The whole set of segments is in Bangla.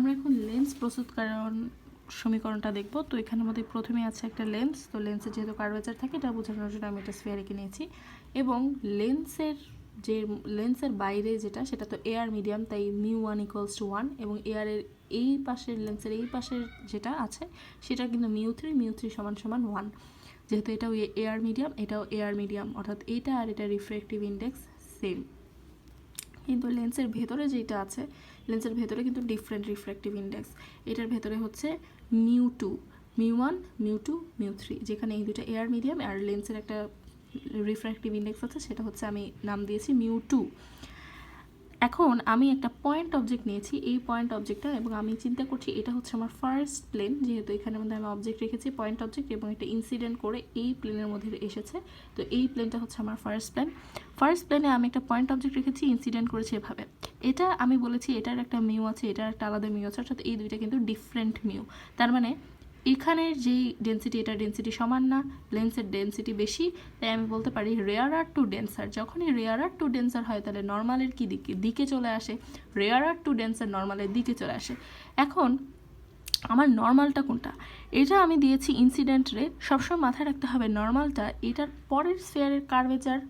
আমরা এখন লেন্স প্রস্তুতকরণ সমীকরণটা দেখব। তো এখানের মধ্যে প্রথমে আছে একটা লেন্স। তো লেন্সের যেহেতু কার্ভেচার থাকে এটা বোঝানোর জন্য আমি এটা স্ফিয়ার এঁকে নিয়েছি, এবং লেন্সের বাইরে যেটা সেটা তো এয়ার মিডিয়াম, তাই μ1 = 1, এবং এয়ারের এই পাশের লেন্সের এই পাশের যেটা আছে সেটা কিন্তু μ3 = 1, যেহেতু এটাও এয়ার মিডিয়াম এটাও এয়ার মিডিয়াম, অর্থাৎ এটা আর এটা রিফ্র্যাক্টিভ ইন্ডেক্স সেম। কিন্তু লেন্সের ভেতরে যেটা আছে, লেন্সের ভেতরে কিন্তু ডিফারেন্ট রিফ্র্যাক্টিভ ইন্ডেক্স। এটার ভেতরে হচ্ছে μ2, μ1, μ2, μ3, যেখানে এই দুটো এয়ার মিডিয়াম আর লেন্সের একটা রিফ্র্যাক্টিভ ইন্ডেক্স আছে, সেটা হচ্ছে আমি নাম দিয়েছি μ2। এখন আমি একটা পয়েন্ট অবজেক্ট নিয়েছি, এই পয়েন্ট অবজেক্টটা, এবং আমি চিন্তা করছি এটা হচ্ছে আমার ফার্স্ট প্লেন, যেহেতু এখানের মধ্যে আমি অবজেক্ট রেখেছি পয়েন্ট অবজেক্ট, এবং এটা ইনসিডেন্ট করে এই প্লেনের মধ্যে এসেছে। তো এই প্লেনটা হচ্ছে আমার ফার্স্ট প্লেন। ফার্স্ট প্লেনে আমি একটা পয়েন্ট অবজেক্ট রেখেছি, ইনসিডেন্ট করেছি এভাবে। এটা আমি বলেছি এটার একটা মিউ আছে, এটার একটা আলাদা মিউ আছে, অর্থাৎ এই দুইটা কিন্তু ডিফারেন্ট মিউ। তার মানে এখানের যেই ডেন্সিটি, এটার ডেন্সিটি সমান না, লেন্সের ডেন্সিটি বেশি, তাই আমি বলতে পারি রেয়ারার টু ডেন্সার। যখনই রেয়ারার টু ডেন্সার হয় তাহলে নর্মালের কি দিকে চলে আসে, রেয়ারার টু ডেন্সার নর্মালের দিকে চলে আসে। এখন আমার নর্মালটা কোনটা, এটা আমি দিয়েছি ইনসিডেন্ট রে। সবসময় মাথায় রাখতে হবে নর্মালটা এটার পরের স্ফিয়ারের কার্ভেচার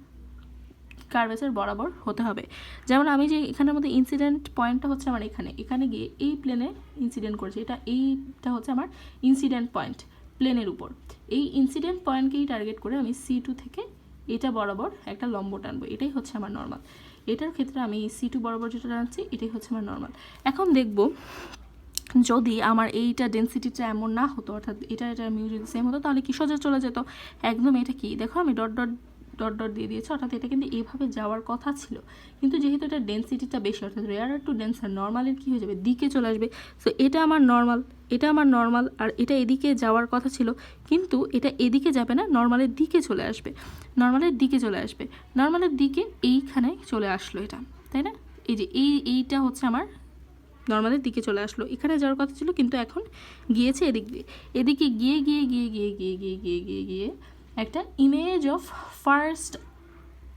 বরাবর হতে হবে। যেমন আমি যে এখানের মধ্যে ইনসিডেন্ট পয়েন্টটা হচ্ছে আমার এখানে গিয়ে এই প্লেনে ইনসিডেন্ট করেছে, এইটা হচ্ছে আমার ইনসিডেন্ট পয়েন্ট প্লেনের উপর। এই ইনসিডেন্ট পয়েন্টকেই টার্গেট করে আমি C2 থেকে এটা বরাবর একটা লম্ব টানবো, এটাই হচ্ছে আমার নর্মাল। এটার ক্ষেত্রে আমি C2 বরাবর যেটা টানছি এটাই হচ্ছে আমার নর্মাল। এখন দেখব যদি আমার এইটা ডেন্সিটিটা এমন না হতো, অর্থাৎ এটা মিউ যদি সেম হতো, তাহলে কি সোজা চলে যেত একদম। এটা কি দেখো, আমি ডট ডট দিয়ে দিয়েছি, অর্থাৎ এটা কিন্তু এইভাবে যাওয়ার কথা ছিল, কিন্তু যেহেতু এটা ডেন্সিটিটা বেশি, অর্থাৎ রেয়ারার টু ডেন্সার, নর্মালের কী হয়ে যাবে, দিকে চলে আসবে। সো এটা আমার নর্মাল, আর এটা এদিকে যাওয়ার কথা ছিল, কিন্তু এটা এদিকে যাবে না, নর্মালের দিকে চলে আসবে। নর্মালের দিকে এইখানে চলে আসলো এটা, তাই না? এই যে এইটা হচ্ছে আমার নর্মালের দিকে চলে আসলো, এখানে যাওয়ার কথা ছিল, কিন্তু এখন গিয়েছে এদিকে গিয়ে একটা ইমেজ অফ ফার্স্ট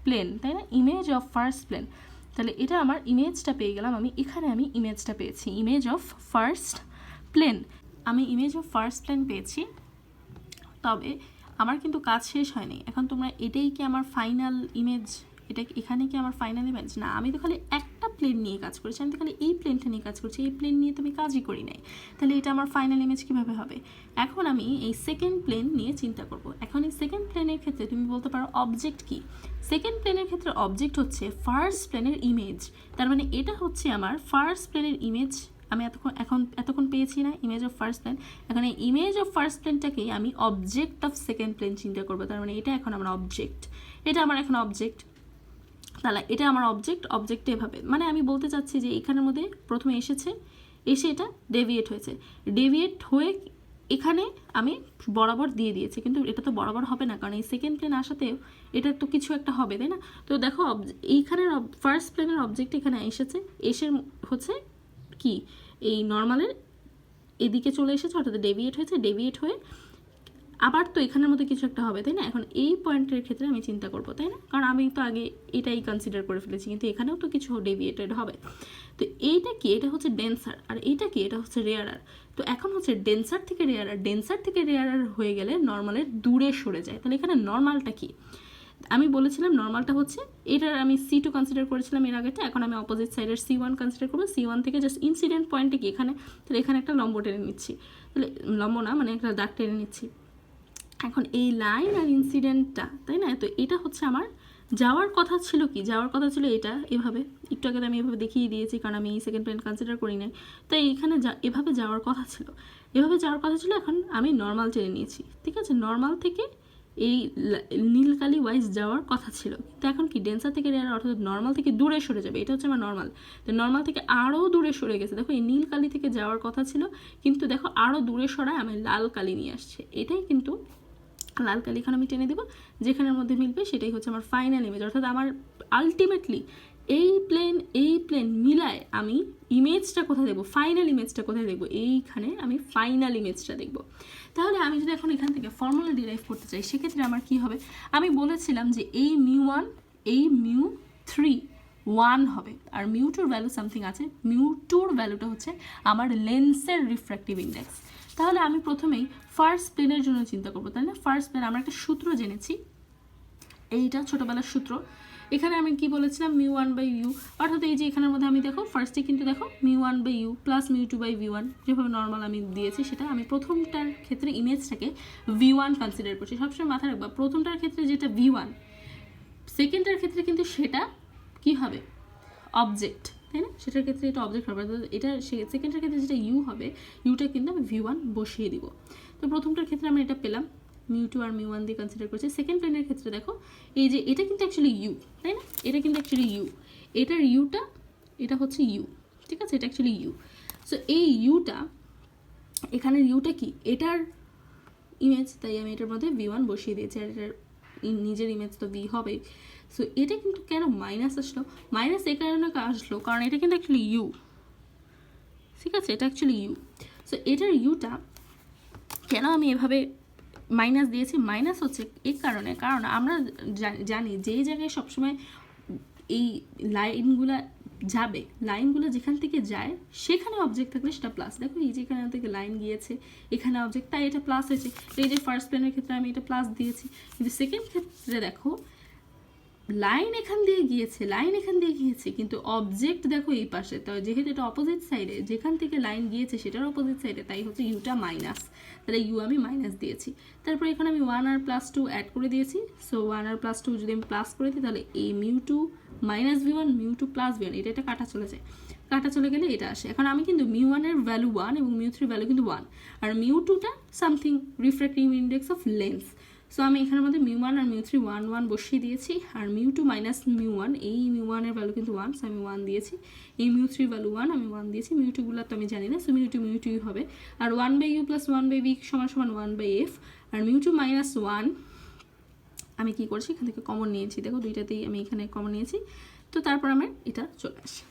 প্লেন, তাই না? ইমেজ অফ ফার্স্ট প্লেন, তাহলে এটা আমার ইমেজটা পেয়ে গেলাম আমি। এখানে আমি ইমেজটা পেয়েছি, ইমেজ অফ ফার্স্ট প্লেন। আমি ইমেজ অফ ফার্স্ট প্লেন পেয়েছি, তবে আমার কিন্তু কাজ শেষ হয়নি। এখন তোমরা এটাই কি আমার ফাইনাল ইমেজ, এখানে কি আমার ফাইনাল ইমেজ? না, আমি তো খালি একটা প্লেন নিয়ে কাজ করেছি, আমি তো খালি এই প্লেনটা নিয়ে কাজ করছি, এই প্লেন নিয়ে তো আমি কাজই করি নাই। তাহলে এটা আমার ফাইনাল ইমেজ কীভাবে হবে? এখন আমি এই সেকেন্ড প্লেন নিয়ে চিন্তা করব। এখন এই সেকেন্ড প্লেনের ক্ষেত্রে তুমি বলতে পারো অবজেক্ট কি? সেকেন্ড প্লেনের ক্ষেত্রে অবজেক্ট হচ্ছে ফার্স্ট প্লেনের ইমেজ। তার মানে এটা হচ্ছে আমার ফার্স্ট প্লেনের ইমেজ। আমি এতক্ষণ পেয়েছি না ইমেজ অফ ফার্স্ট প্লেন। এখন এই ইমেজ অফ ফার্স্ট প্লেনটাকেই আমি অবজেক্ট অফ সেকেন্ড প্লেন চিন্তা করবো। তার মানে এটা এখন আমার অবজেক্ট, এটা আমার এখন অবজেক্ট। তাহলে এটা আমার অবজেক্ট এভাবে, মানে আমি বলতে চাচ্ছি যে এখানের মধ্যে প্রথমে এসে এটা ডেভিয়েট হয়ে এখানে আমি বরাবর দিয়ে দিয়েছি, কিন্তু এটা তো বরাবর হবে না, কারণ এই সেকেন্ড প্লেন আসাতেও এটা তো কিছু একটা হবে, তাই না? তো দেখো এইখানের ফার্স্ট প্লেনের অবজেক্ট এখানে এসে হচ্ছে কি এই নর্মালের এদিকে চলে এসেছে, অর্থাৎ ডেভিয়েট হয়ে আবার তো এখানের মধ্যে কিছু একটা হবে, তাই না? এখন এই পয়েন্টের ক্ষেত্রে আমি চিন্তা করবো, তাই না? কারণ আমি তো আগে এটাই কনসিডার করে ফেলেছি, কিন্তু এখানেও তো কিছু ডেভিয়েটেড হবে। তো এইটা কি? এটা হচ্ছে ডেন্সার, আর এইটা কি? এটা হচ্ছে রেয়ারার। তো এখন হচ্ছে ডেন্সার থেকে রেয়ারার হয়ে গেলে নর্মালের দূরে সরে যায়। তাহলে এখানে নর্মালটা কি? আমি বলেছিলাম নর্মালটা হচ্ছে এটার, আমি C2 কনসিডার করেছিলাম এর আগেটা, এখন আমি অপোজিট সাইডের C1 কনসিডার করবো। C1 থেকে জাস্ট ইনসিডেন্ট পয়েন্টে কি এখানে, তাহলে এখানে একটা লম্ব টেনে নিচ্ছি, তাহলে লম্ব না মানে একটা দাগ টেনে নিচ্ছি। এখন এই লাইন আর ইনসিডেন্টটা, তাই না? তো এটা হচ্ছে আমার যাওয়ার কথা ছিল, কি যাওয়ার কথা ছিল এটা এভাবে, একটু আগে আমি এভাবে দেখিয়ে দিয়েছি, কারণ আমি এই সেকেন্ড প্লেন কনসিডার করি নাই। তাই এখানে এভাবে যাওয়ার কথা ছিল, এখন আমি নর্মাল টেনে নিয়েছি, ঠিক আছে? নর্মাল থেকে এই নীলকালি ওয়াইজ যাওয়ার কথা ছিল, কিন্তু এখন কি ডেন্সার থেকে রেয়ার, অর্থাৎ নর্মাল থেকে দূরে সরে যাবে, এটা হচ্ছে আমার নর্মাল। তো নর্মাল থেকে আরও দূরে সরে গেছে, দেখো এই নীলকালি থেকে যাওয়ার কথা ছিল, কিন্তু দেখো আরও দূরে সরায় আমি লাল কালি নিয়ে আসছে, এটাই কিন্তু লাল কালি এখন আমি টেনে দেবো, যেখানের মধ্যে মিলবে সেটাই হচ্ছে আমার ফাইনাল ইমেজ। অর্থাৎ আমার আলটিমেটলি এই প্লেন মিলায় আমি ইমেজটা কোথায় দেখবো, ফাইনাল ইমেজটা কোথায় দেখবো, এইখানে আমি ফাইনাল ইমেজটা দেখবো। তাহলে আমি যদি এখন এখান থেকে ফর্মুলা ডিরাইভ করতে চাই, সেক্ষেত্রে আমার কি হবে? আমি বলেছিলাম যে এই μ1 এই μ3 ওয়ান হবে। আর মিউ টুর ভ্যালু সামথিং আছে, মিউ টুর ভ্যালুটা হচ্ছে আমার লেন্সের রিফ্র্যাক্টিভ ইন্ডেক্স। তাহলে আমি প্রথমেই ফার্স্ট প্লেনের জন্য চিন্তা করবো, তাই না? ফার্স্ট প্লেন আমরা একটা সূত্র জেনেছি, এইটা ছোটোবেলার সূত্র। এখানে আমি কি বলেছিলাম, মিউ ওয়ান বাই ইউ, অর্থাৎ এই যে এখানের মধ্যে আমি দেখো ফার্স্টে কিন্তু দেখো mu one by u plus mu two by v one, যেভাবে নর্মাল আমি দিয়েছি সেটা আমি প্রথমটার ক্ষেত্রে ইমেজটাকে ভি ওয়ান কনসিডার করছি। সবসময় মাথায় রাখবা প্রথমটার ক্ষেত্রে যেটা ভি ওয়ান, সেকেন্ডটার ক্ষেত্রে কিন্তু সেটা কি হবে, অবজেক্ট, তাই না? সেটার ক্ষেত্রে এটা অবজেক্ট হবে, এটা সেকেন্ডটার ক্ষেত্রে যেটা ইউ হবে, ইউটা কিন্তু আমি ভি ওয়ান বসিয়ে দিব। তো প্রথমটার ক্ষেত্রে আমরা এটা পেলাম, মিউ টু আর মিউ ওয়ান দিয়ে কনসিডার করছি। সেকেন্ড প্লেনের ক্ষেত্রে দেখো এই যে এটা কিন্তু অ্যাকচুয়ালি ইউ, তাই না? এটা কিন্তু অ্যাকচুয়ালি ইউ, এটার ইউটা, এটা হচ্ছে ইউ, ঠিক আছে? এটা অ্যাকচুয়ালি ইউ। সো এই ইউটা, এখানের ইউটা কি, এটার ইমেজ, তাই আমি এটার মধ্যে ভি ওয়ান বসিয়ে দিয়েছি, আর এটার নিজের ইমেজ তো ভি হবে। সো এটা কিন্তু কেন মাইনাস আসলো, মাইনাস এই কারণে আসলো কারণ এটা কিন্তু অ্যাকচুয়ালি ইউ, ঠিক আছে? এটা অ্যাকচুয়ালি ইউ। সো এটার ইউটা কেন আমি এভাবে মাইনাস দিয়েছি, মাইনাস হচ্ছে এই কারণে, কারণ আমরা জানি যেই জায়গায় সবসময় এই লাইনগুলা যাবে, লাইনগুলো যেখান থেকে যায় সেখানে অবজেক্ট থাকলে সেটা প্লাস। দেখো এই যে এখানে থেকে লাইন গিয়েছে, এখানে অবজেক্ট, তাই এটা প্লাস হয়েছে। এই যে ফার্স্ট প্লেনের ক্ষেত্রে আমি এটা প্লাস দিয়েছি, কিন্তু সেকেন্ড ক্ষেত্রে দেখো লাইন এখান দিয়ে গিয়েছে, লাইন এখান দিয়ে গিয়েছে, কিন্তু অবজেক্ট দেখো এই পাশে, তো যেহেতু এটা অপোজিট সাইডে, যেখান থেকে লাইন গিয়েছে সেটার অপোজিট সাইডে, তাই হচ্ছে ইউটা মাইনাস, তাহলে ইউ আমি মাইনাস দিয়েছি। তারপর এখানে আমি ওয়ান আর প্লাস টু অ্যাড করে দিয়েছি। সো ওয়ান আর প্লাস টু যদি আমি প্লাস করে দিই, তাহলে এই mu two minus v one, mu two plus v one, এটা কাটা চলে যায়, কাটা চলে গেলে এটা আসে। এখন আমি কিন্তু মিউ ওয়ানের ভ্যালু ওয়ান এবং মিউ থ্রির ভ্যালু কিন্তু ওয়ান, আর মিউ টুটা something refractive index of lens. So আমি এখানের মধ্যে মিউ ওয়ান আর মিউ থ্রি ওয়ান ওয়ান বসিয়ে দিয়েছি, আর mu two minus mu one, এই মিউ ওয়ানের ভ্যালু কিন্তু ওয়ান, সো আমি ওয়ান দিয়েছি। এই মিউ থ্রি ভ্যালু ওয়ান, আমি ওয়ান দিয়েছি। মিউ টুগুলো তো আমি জানি না, সো মিউ টু হবে। আর one by u plus one by b সমান সমান ওয়ান বাই এফ। আর মিউ টু মাইনাস ওয়ান আমি কী করছি, এখান থেকে কমন নিয়েছি, দেখো দুইটাতেই আমি এখানে কমন নিয়েছি। তো তারপর আমার এটা চলে আসে।